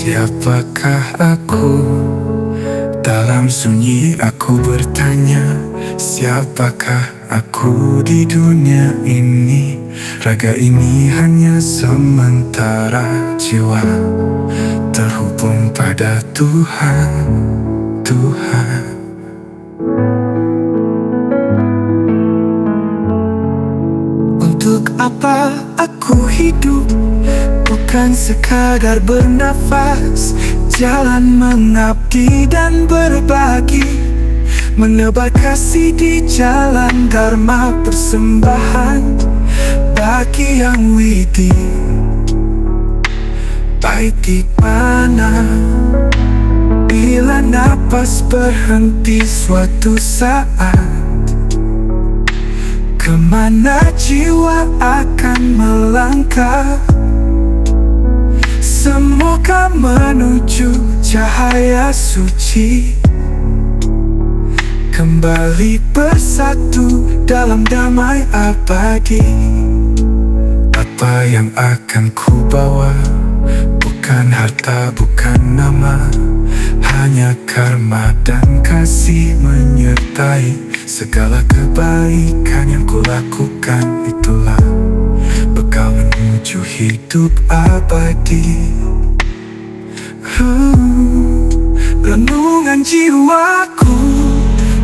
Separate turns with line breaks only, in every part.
Siapakah aku? Dalam sunyi aku bertanya, siapakah aku di dunia ini? Raga ini hanya sementara, jiwa terhubung pada Tuhan, Tuhan. Untuk apa aku hidup? Bukan sekadar bernafas, jalan mengabdi dan berbagi, menebar kasih di jalan dharma, persembahan bagi yang widi. Baik di mana bila napas berhenti suatu saat, kemana jiwa akan melangkah? Semoga menuju cahaya suci, kembali bersatu dalam damai abadi. Apa yang akan ku bawa? Bukan harta, bukan nama, hanya karma dan kasih menyertai. Segala kebaikan yang ku lakukan, itulah bekal menuju hidup abadi. Renungan jiwaku,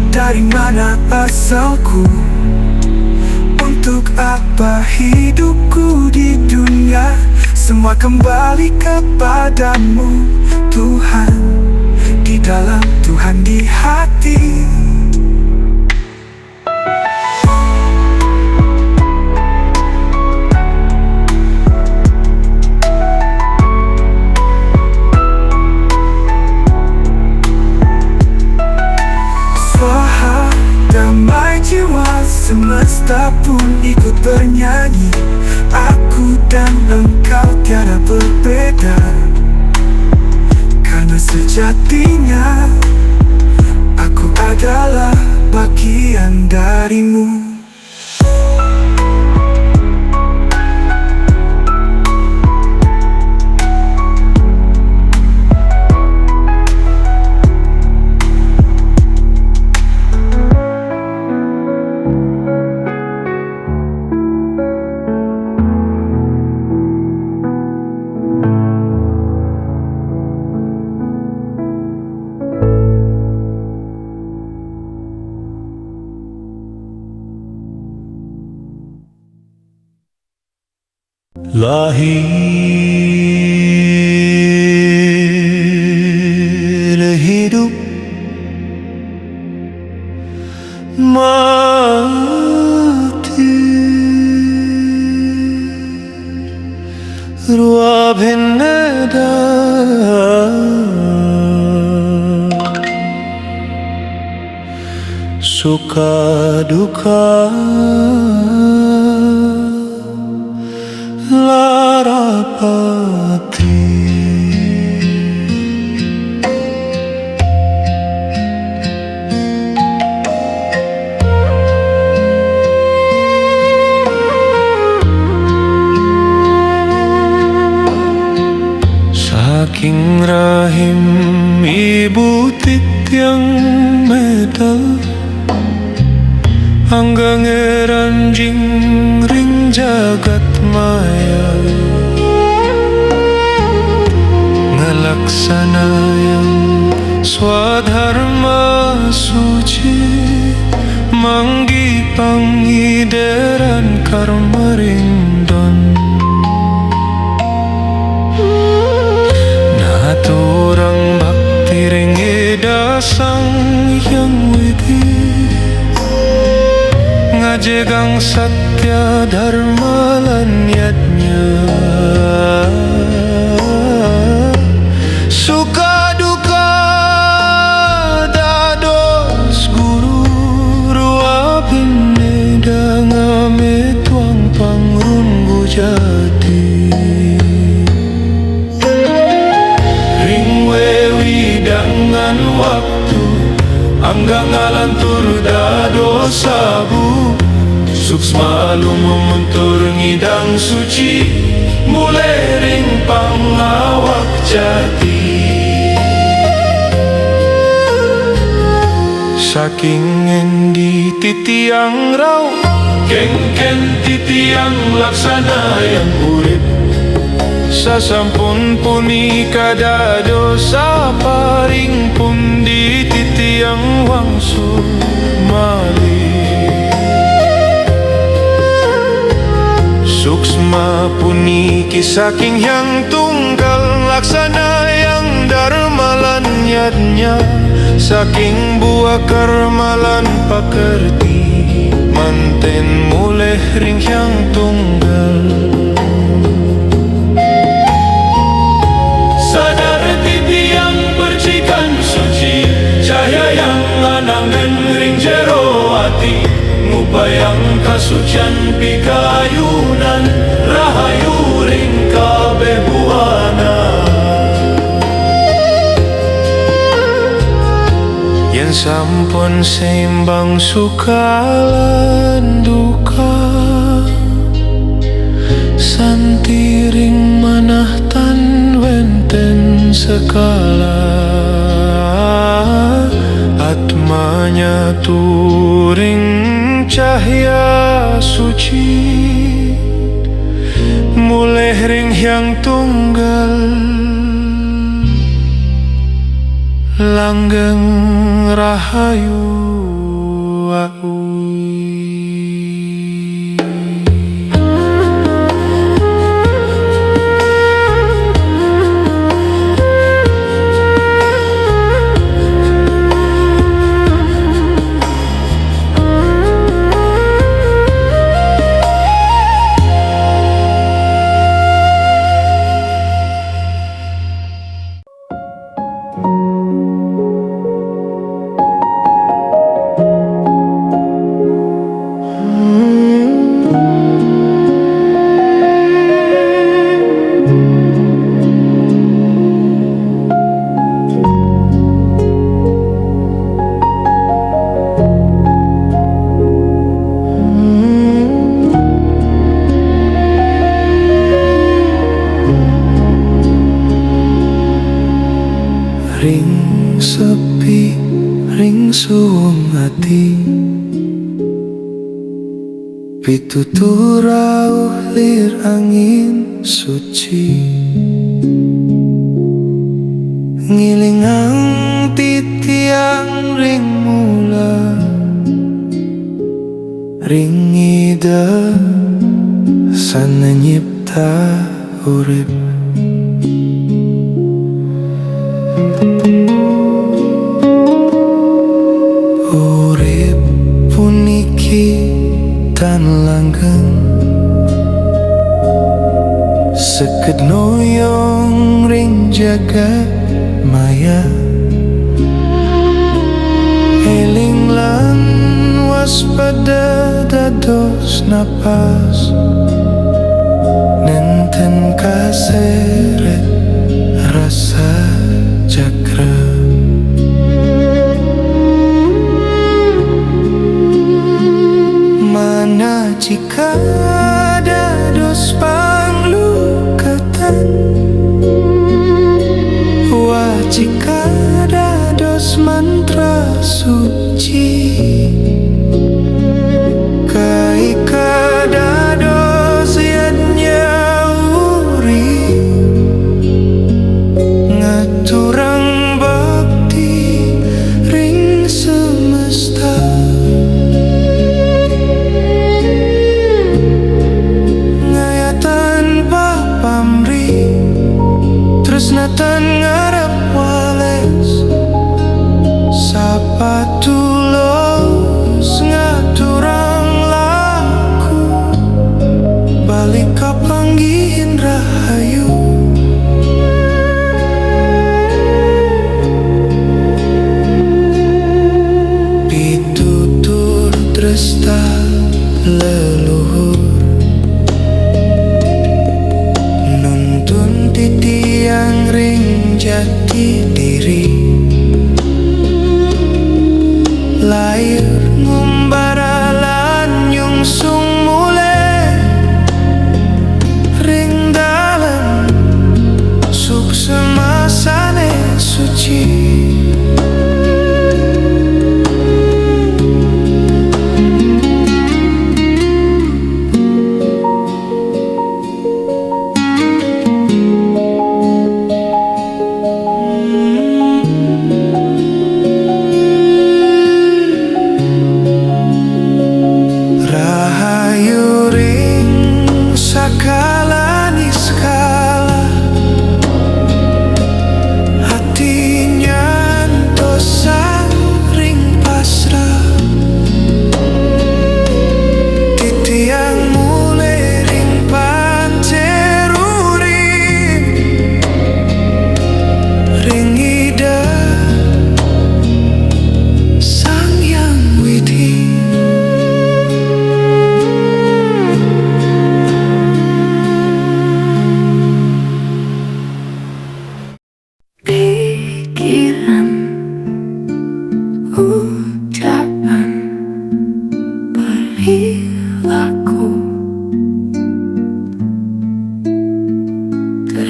dari mana asalku? Untuk apa hidupku di dunia? Semua kembali kepadamu, Tuhan. Di dalam Tuhan di hati. Damai jiwa, semesta pun ikut bernyanyi. Aku dan engkau tiada berbeda, karena sejatinya aku adalah bagian darimu.
Lahir hidup mati, ruah benda suka duka larapati. Saking rahim ibu tityang medal, hanggang eranjing ring jagat maya, ngelaksanayang swadharma suci, manggi pangideran karma rindon. Naturang bhakti ring edasang yang widi, ngajegang satya dharma lan yadnya. Suka duka dados guru, ruah pineda ngame tuang pangrunggu jati. Ring wewi dengan waktu, angga ngalantur dados sabu, suksma lumuntur ngidang suci, mulai ring pangawak jati. saking endi titiang raw ken titiang laksana yang urip sasampun punika dadosa paring pundi titiang wangsul malih suksma puniki saking yang tunggal laksana yang darmalan nyatnya saking buah karmalan pakerti manten mulih ring yang tunggal sadar titiang percikan suci cahaya yang anangan ring jero ati ngupayang kasucian pikayunan rahayu ring kabeh buana yen sampun seimbang suka lan duka santiring manah tan wenten sekala atmanya turing cahya suci mulih ring yang tunggal langgeng rahayu
ring sepi ring suwung ati pitutur rauh lir angin suci ngilingang titiang ring mula ring ida sana nyipta urip urip puniki tan langgeng seket noyong ring jagat maya eling lan waspada dados napas nenten kaseret rasa cakra mana jika dados panglukatan wajika dados mantra suci kaika dados yadnya uri ngaturang bakti ring semesta tresnatan ngarep wales sapa tulos ngaturang laku balik kapanggihin rahayu pitutur dresta leluhur nuntun titiang ring jati diri lahir ngumbaralan nyungsung mulai ring dalam suksemasane suci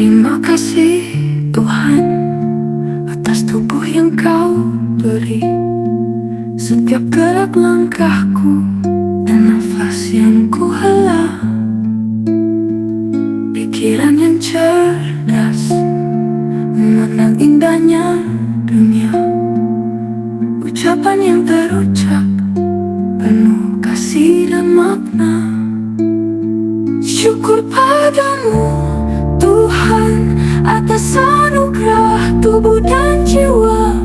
Terima kasih Tuhan atas tubuh yang kau beri, setiap gerak langkahku dan nafas yang ku hela, pikiran yang cerdas memandang indahnya dunia, ucapan yang terucap penuh kasih dan makna. Syukur padamu Tuhan atas anugerah tubuh dan jiwa,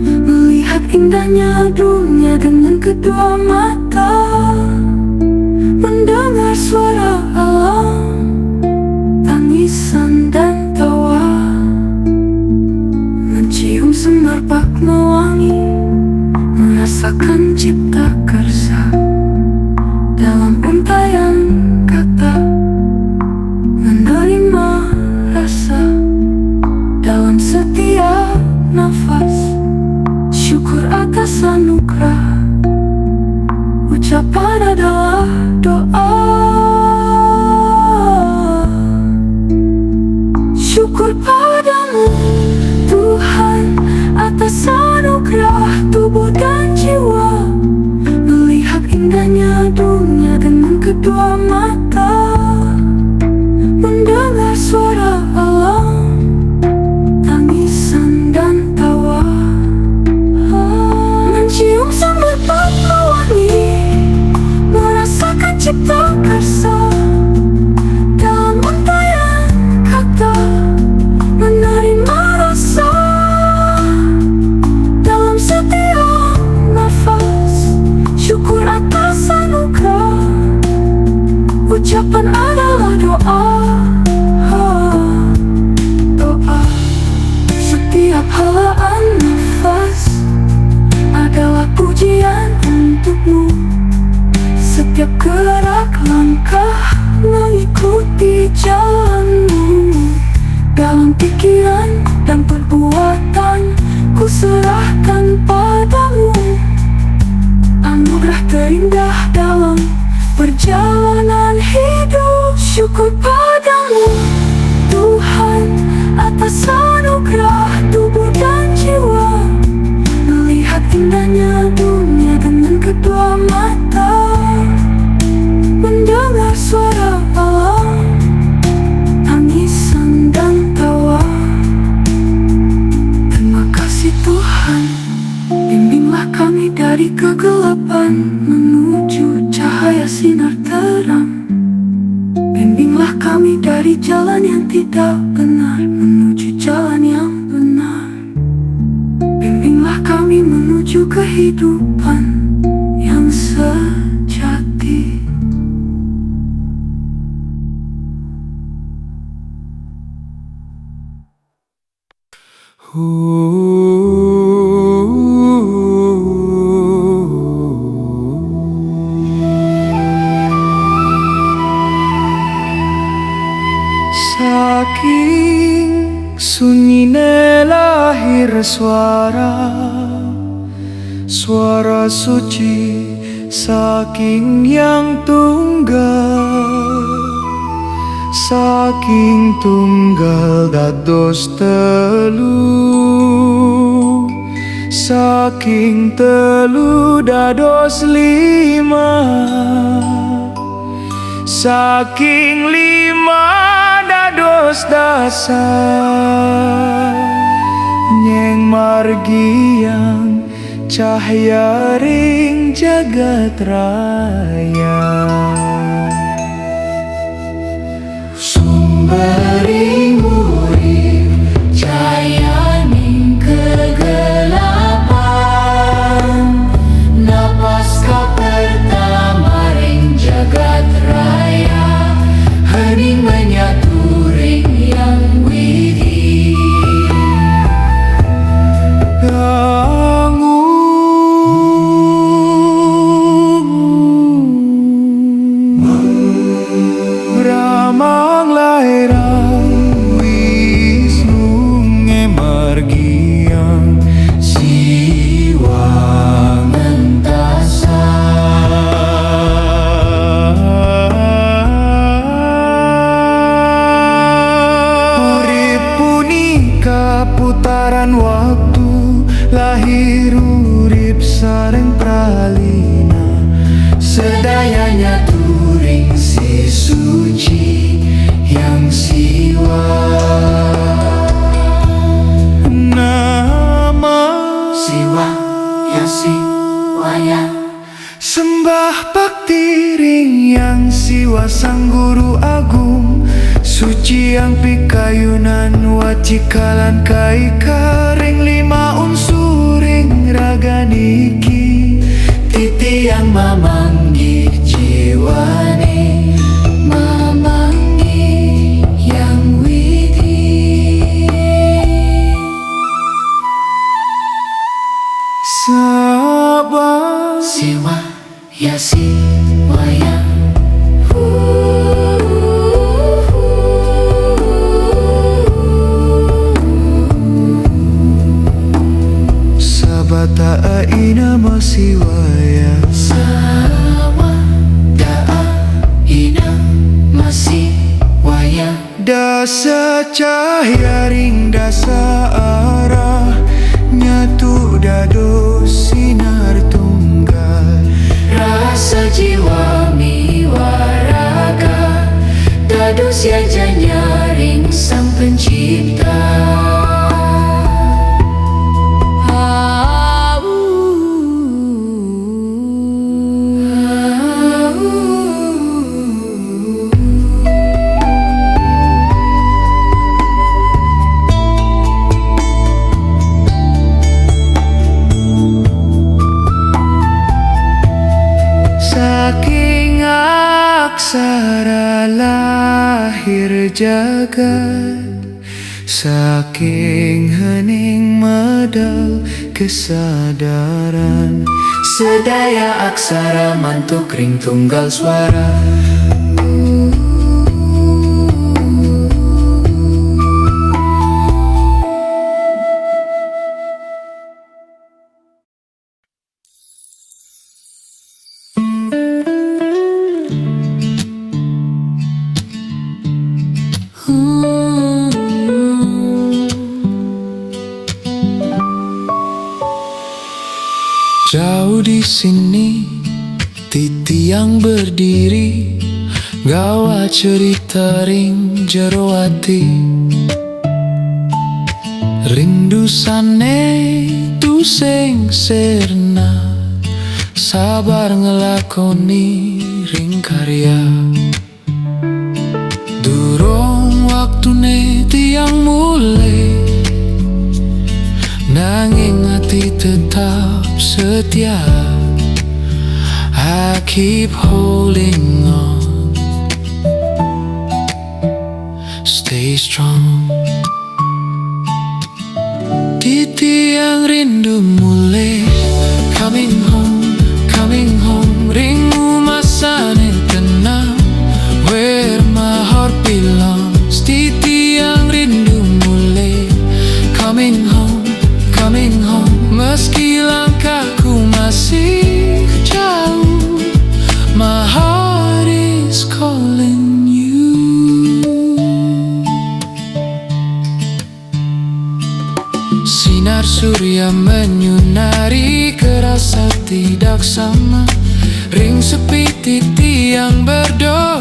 melihat indahnya dunia dengan kedua mata, mendengar suara alam, tangisan dan tawa, mencium semerbak mewangi, merasakan cipta karsa dalam untayan kata, menerima rasa dalam setiap nafas. Syukur atas anugerah, ucapan adalah doa. Syukur padamu Tuhan atas anugerah tubuh dan jiwa, melihat indahnya dunia dengan kedua mata, mendengar suara alam, tangisan dan tawa, mencium semerbak mewangi, merasakan cipta karsa dalam untayan kata, menerima rasa dalam setiap nafas. Syukur atas anugerah, ucapan adalah doa. Doa. Setiap helaan nafas adalah pujian untukmu, setiap gerak langkah mengikuti jalanmu. Dalam pikiran dan perbuatan ku serahkan padamu, anugerah terindah dalam perjalanan hidup. Syukur padamu Tuhan atas anugerah tubuh dan jiwa, melihat indahnya dunia dengan kedua mata, mendengar suara alam, tangisan dan tawa. Terima kasih Tuhan, bimbinglah kami dari kegelapan menuju cahaya sinar terang. Bimbinglah kami dari jalan yang tidak benar menuju jalan yang benar. Bimbinglah kami menuju kehidupan yang sejati.
Saking sunyine lahir suara suci saking yang tunggal, saking tunggal dados telu, saking telu dados lima, saking lima dados dasar. Nyeng margi yang cahya ring jagat raya, sumbering urip cahaya ning kegelapan, napas ka pertama ring jagat raya, hening menyatu ring yang widi. Ramang lahiran
putaran waktu lahir urip sareng pralina
Sedayanya turing si suci yang siwa
nama
Siwa ya siwaya
sembah bakti ring yang siwa sang guru agung suci yang pikayunan wacikalan kaika ring lima unsur ring raga niki
Titi yang mamanggi jiwane Mamanggi yang widi
Sabah
Siwa ya siwaya
Sabata aina masiwaya
Sawa da'a ina masih waya
Dasa cahaya ring dasa arah nyatu dados sinar tunggal
Rasa jiwa miwaraga Dados ya janyaring sang pencipta
Saking aksara lahir jagat Saking hening medal kesadaran
Sedaya aksara mantuk ring tunggal suara
Jauh di sini, Titi yang berdiri, gawa cerita ring jero ati. Rindu sane tu sing serna, sabar ngelakoni ring karya. Durung waktune tiang mulai, nanging hati tetap setia. I keep holding on, stay strong. Titi yang rindu mulai coming home, ringu masane tenang, where my heart belongs. Titi yang rindu mulai coming home, meski langkahku masih jauh, my heart is calling you. Sinar surya menyinari kerasa tidak sama, ring sepi Titi yang berdoa.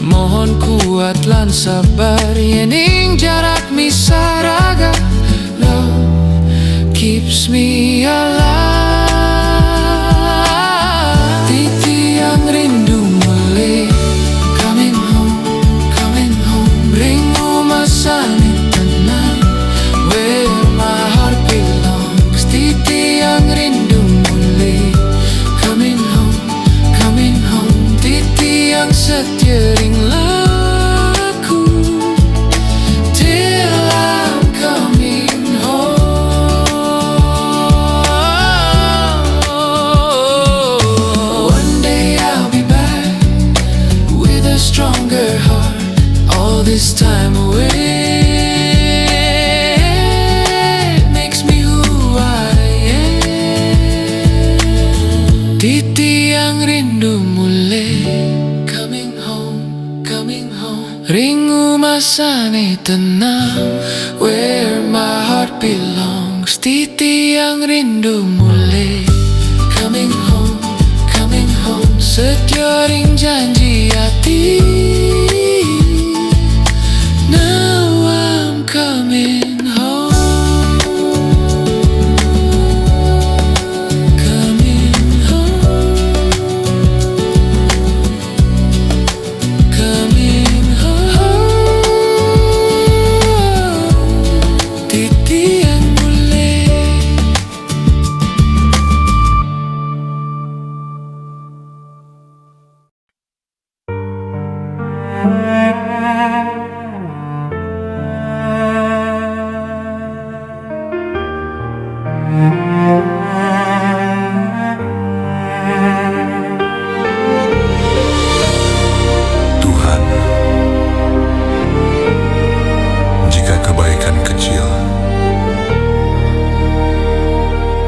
Mohon kuat lan sabar yening jarak misah raga. Love keeps me alive. Titi yang rindu mulai coming home, ringu masane tenang, where my heart belongs. Titi yang rindu mulai coming home, Titi yang setia ring laku till I'm coming home. One day I'll be back with a stronger heart. All this time away makes me who I am. Titi yang rindu mulai coming home, home. Ringu masane tenang, where my heart belongs. Titi yang rindu mulai. Coming home, coming home. Setioring janji hati. Now I'm coming home.
Tuhan, jika kebaikan kecil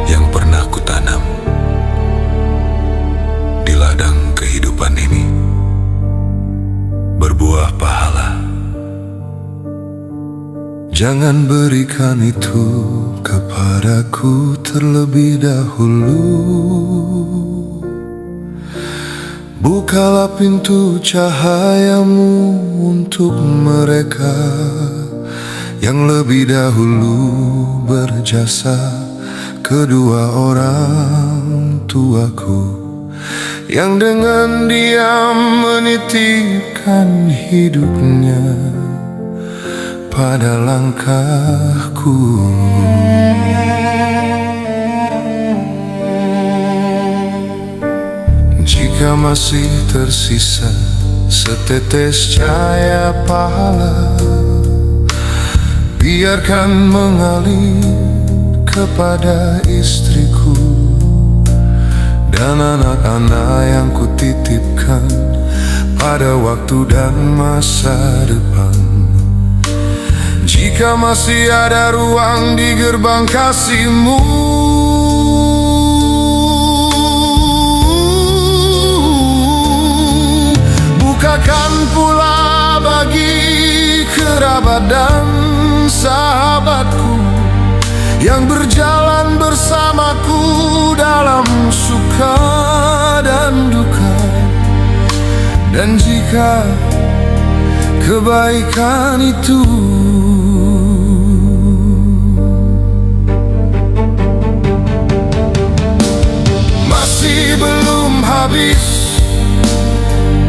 yang pernah kutanam di ladang kehidupan ini berbuah pahala, jangan berikan itu kepadaku terlebih dahulu. Bukalah pintu cahayamu untuk mereka yang lebih dahulu berjasa, kedua orang tuaku yang dengan diam menitipkan hidupnya pada langkahku. Jika masih tersisa setetes cahaya pahala, biarkan mengalir kepada istriku dan anak-anak yang kutitipkan pada waktu dan masa depan. Jika masih ada ruang di gerbang kasih-Mu, bukakan pula bagi kerabat dan sahabatku yang berjalan bersamaku dalam suka dan duka. Dan jika kebaikan itu masih belum habis,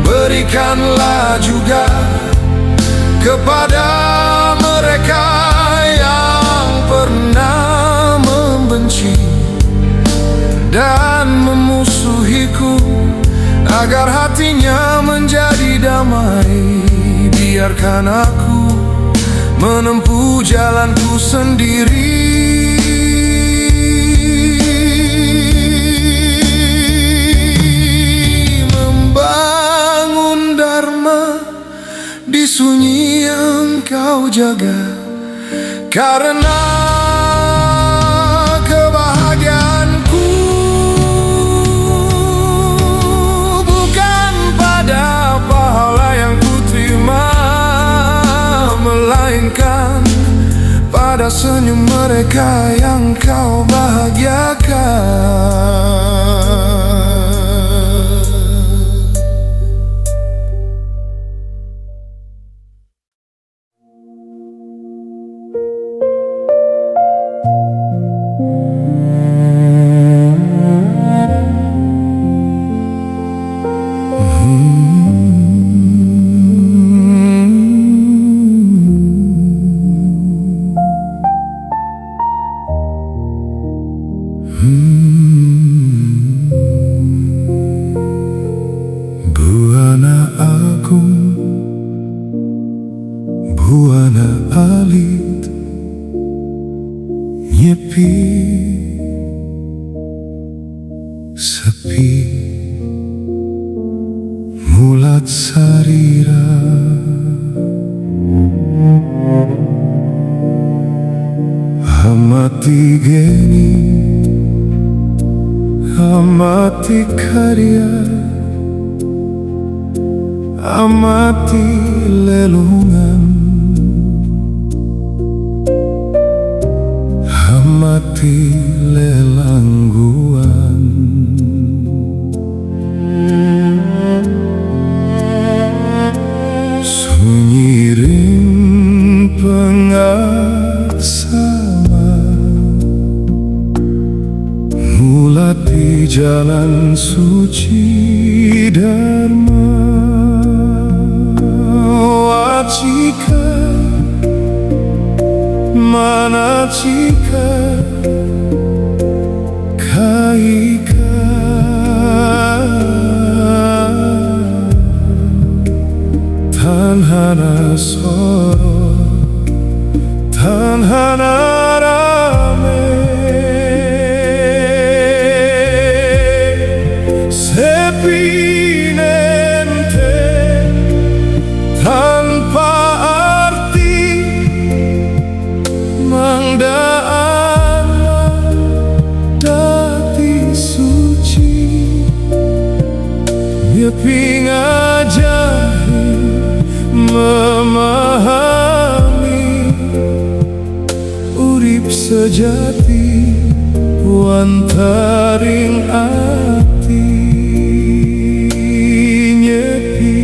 berikanlah juga kepada mereka yang pernah membenci dan memusuhiku, agar hatinya menjadi damai. Biarkan aku menempuh jalanku sendiri, membangun dharma di sunyi yang Kau jaga, karena kebahagiaanku bukan pada pahala yang kuterima, melainkan pada senyum mereka yang Kau bahagiakan. Buana agung, buana alit, nyepi, sepi, mulat sarira, amati geni, amati karya, amati lelungan, amati lelangguan. Sunyi ring pengaksama, mulati jalan suci dharma. Wacika manacika kaika, tanhana soro tanhana rame, sepi nente tanpa arti, mangdaan dati suci, nyepi ngajahi memahami urip sejati wantaring ati, nyepi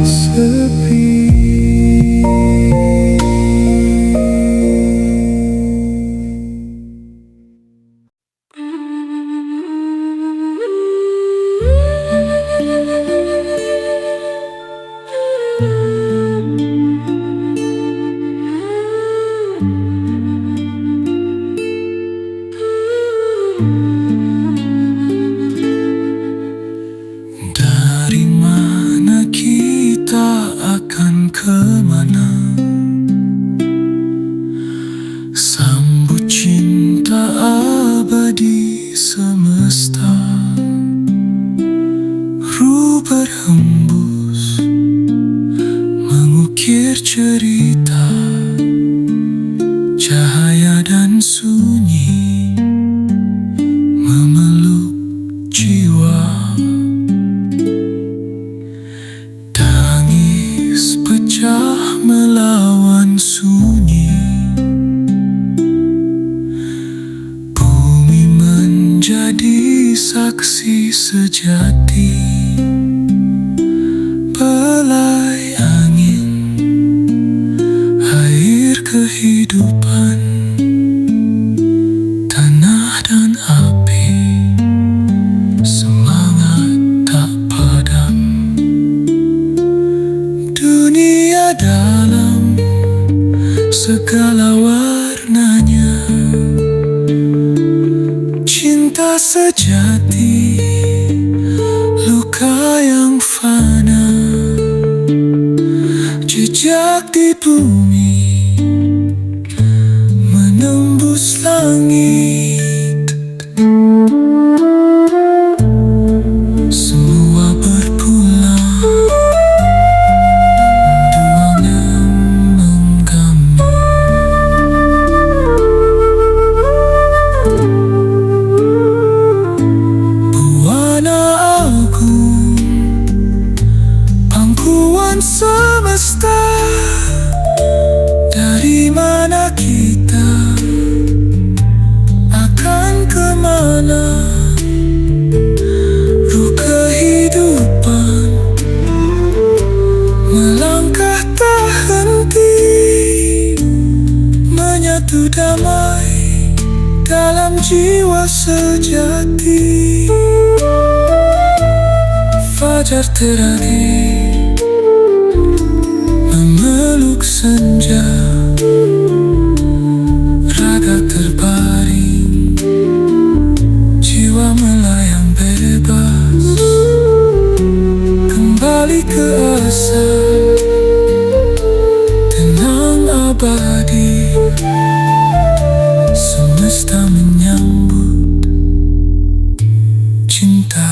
sepi.
Dari mana kita akan kemana? Sambut cinta abadi semesta. Ruh berhembus mengukir cerita, cahaya dan sunyi memeluk jiwa. Tangis pecah melawan sunyi, bumi menjadi saksi sejati. Belai angin, air kehidupan, tanah dan api, semangat tak padam. Dunia dalam segala warnanya, cinta sejati, luka yang fana, jejak di bumi menembus langit. Semua berpulang, duanya menggami. Buana agung, pangkuan semesta. Dari mana kita akan kemana? Ruh kehidupan melangkah tak henti, menyatu damai dalam jiwa sejati. Fajar terbit memeluk senja, raga terbaring, jiwa melayang bebas, kembali ke asal, tenang abadi. Semesta menyambut cinta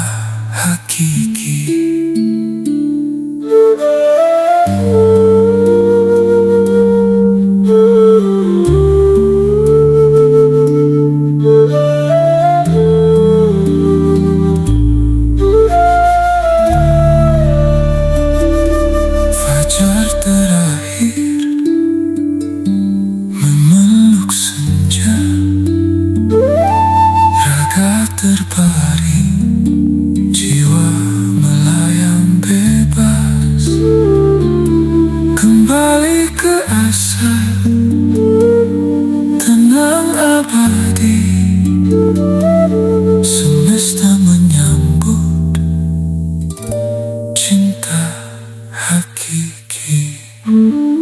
hakiki.
Tuhan.